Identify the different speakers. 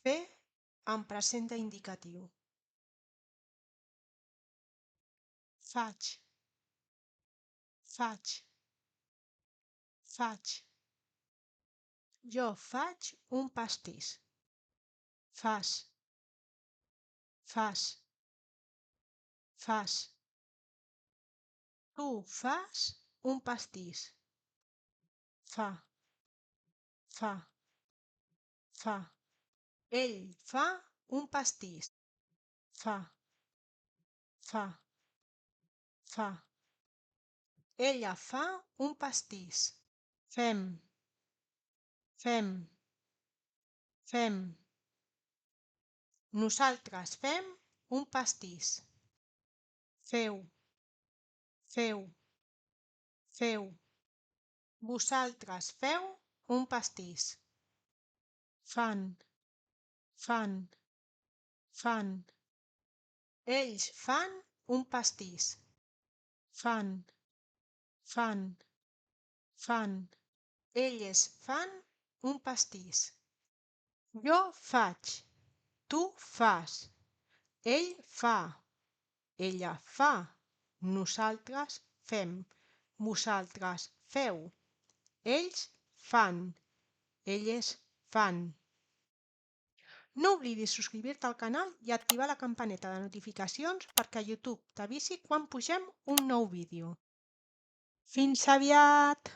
Speaker 1: Fer en present d'indicatiu. Faig, faig, faig. Jo faig un pastís. Fas, fas, fas. Tu fas un pastís. Fa, fa, fa. Ell fa un pastís. Fa, fa, fa. Ella fa un pastís. Fem, fem, fem. Nosaltres fem un pastís. Feu, feu, feu. Vosaltres feu un pastís. Fan, fan, fan. Ells fan un pastís. Fan, fan, fan. Elles fan un pastís. Jo faig, tu fas, ell fa, ella fa, nosaltres fem, vosaltres feu, ells fan, elles fan. No oblidis subscriure-te al canal i activar la campaneta de notificacions perquè YouTube t'avisi quan pugem un nou vídeo. Fins aviat!